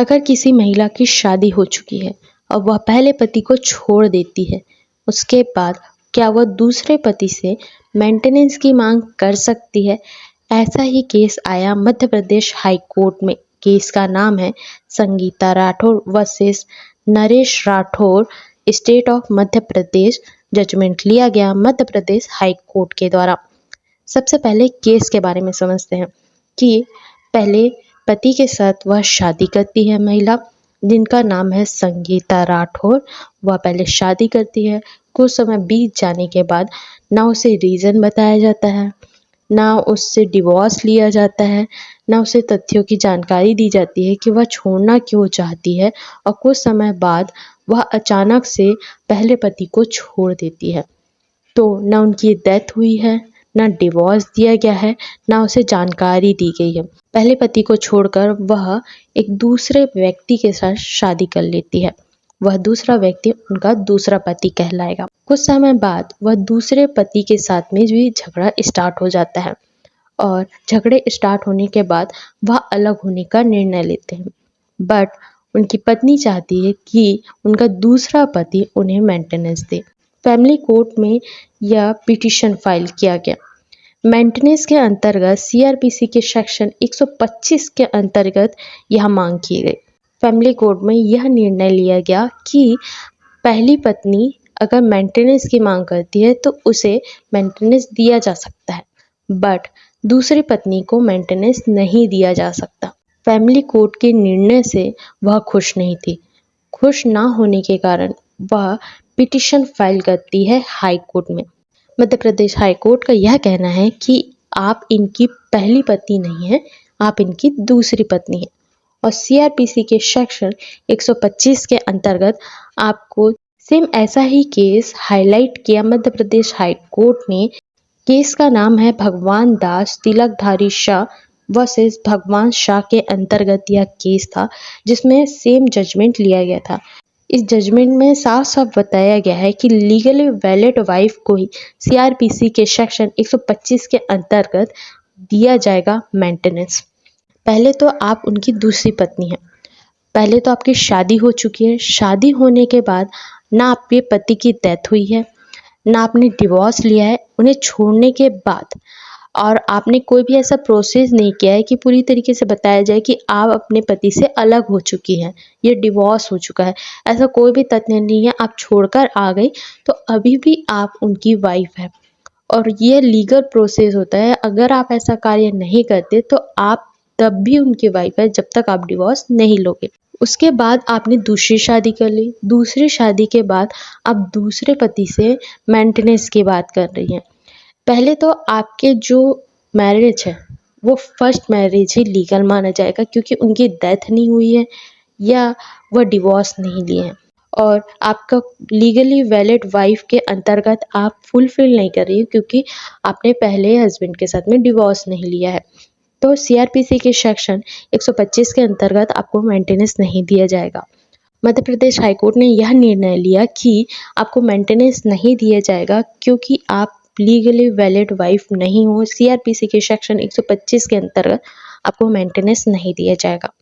अगर किसी महिला की शादी हो चुकी है और वह पहले पति को छोड़ देती है, उसके बाद क्या वह दूसरे पति से मेंटेनेंस की मांग कर सकती है? ऐसा ही केस आया मध्य प्रदेश हाई कोर्ट में। केस का नाम है Sangeeta Rathore versus Naresh Rathore, state of Madhya Pradesh. Judgment लिया गया मध्य प्रदेश हाई कोर्ट के द्वारा। सबसे पहले केस के बारे में समझते हैं कि पहले पति के साथ वह शादी करती है महिला, जिनका नाम है संगीता राठौर। वह पहले शादी करती है, कुछ समय बीत जाने के बाद ना उसे रीज़न बताया जाता है, ना उससे डिवोर्स लिया जाता है, ना उसे तथ्यों की जानकारी दी जाती है कि वह छोड़ना क्यों चाहती है, और कुछ समय बाद वह अचानक से पहले पति को छोड़ देती है। तो ना उनकी डेथ हुई है, ना डिवोर्स दिया गया है, ना उसे जानकारी दी गई है। पहले पति को छोड़कर वह एक दूसरे व्यक्ति के साथ शादी कर लेती है। वह दूसरा व्यक्ति उनका दूसरा पति कहलाएगा। कुछ समय बाद वह दूसरे पति के साथ में भी झगड़ा स्टार्ट हो जाता है, और झगड़े स्टार्ट होने के बाद वह अलग होने का निर्णय लेते हैं। बट उनकी पत्नी चाहती है कि उनका दूसरा पति उन्हें मेंटेनेंस दे। फैमिली कोर्ट में यह पिटीशन फाइल किया गया। मेंटेनेंस के अंतर्गत सीआरपीसी के सेक्शन 125 के अंतर्गत यह मांग की गई। फैमिली कोर्ट में यह निर्णय लिया गया कि पहली पत्नी अगर मेंटेनेंस की मांग करती है तो उसे मेंटेनेंस दिया जा सकता है, बट दूसरी पत्नी को मेंटेनेंस नहीं दिया जा सकता। फैमिली कोर्ट के निर्णय से वह खुश नहीं थी। खुश ना होने के कारण वह पिटीशन फाइल करती है हाई कोर्ट में। मध्य प्रदेश हाई कोर्ट का यह कहना है कि आप इनकी पहली पत्नी नहीं है, आप इनकी दूसरी पत्नी है, और सीआरपीसी के सेक्शन 125 के अंतर्गत आपको सेम ऐसा ही केस हाईलाइट किया मध्य प्रदेश हाई कोर्ट ने। केस का नाम है भगवान दास तिलकधारी शाह वर्सेस भगवान शाह के अंतर्गत यह केस था, जिसमें सेम जजमेंट लिया गया था। इस जजमेंट में साफ साफ बताया गया है कि लीगली वैलिड वाइफ को ही सीआरपीसी के सेक्शन 125 के अंतर्गत दिया जाएगा मेंटेनेंस। पहले तो आप उनकी दूसरी पत्नी हैं, पहले तो आपकी शादी हो चुकी है। शादी होने के बाद ना आपके पति की डेथ हुई है, ना आपने डिवोर्स लिया है उन्हें छोड़ने के बाद, और आपने कोई भी ऐसा प्रोसेस नहीं किया है कि पूरी तरीके से बताया जाए कि आप अपने पति से अलग हो चुकी हैं, ये डिवोर्स हो चुका है। ऐसा कोई भी तथ्य नहीं है। आप छोड़कर आ गई तो अभी भी आप उनकी वाइफ है, और ये लीगल प्रोसेस होता है। अगर आप ऐसा कार्य नहीं करते तो आप तब भी उनकी वाइफ है जब तक आप डिवोर्स नहीं लोगे। उसके बाद आपने दूसरी शादी कर ली। दूसरी शादी के बाद आप दूसरे पति से मेंटेनेंस की बात कर रही हैं। पहले तो आपके जो मैरिज है वो फर्स्ट मैरिज ही लीगल माना जाएगा, क्योंकि उनकी डेथ नहीं हुई है या वह डिवोर्स नहीं लिए हैं, और आपका लीगली वैलिड वाइफ के अंतर्गत आप फुलफिल नहीं कर रही है, क्योंकि आपने पहले हस्बैंड के साथ में डिवोर्स नहीं लिया है। तो सीआरपीसी के सेक्शन 125 के अंतर्गत आपको मेंटेनेंस नहीं दिया जाएगा। मध्य प्रदेश हाईकोर्ट ने यह निर्णय लिया कि आपको मेंटेनेंस नहीं दिया जाएगा, क्योंकि आप लीगली वैलिड वाइफ नहीं हो। सीआरपीसी के सेक्शन 125 के अंतर्गत आपको मेंटेनेंस नहीं दिया जाएगा।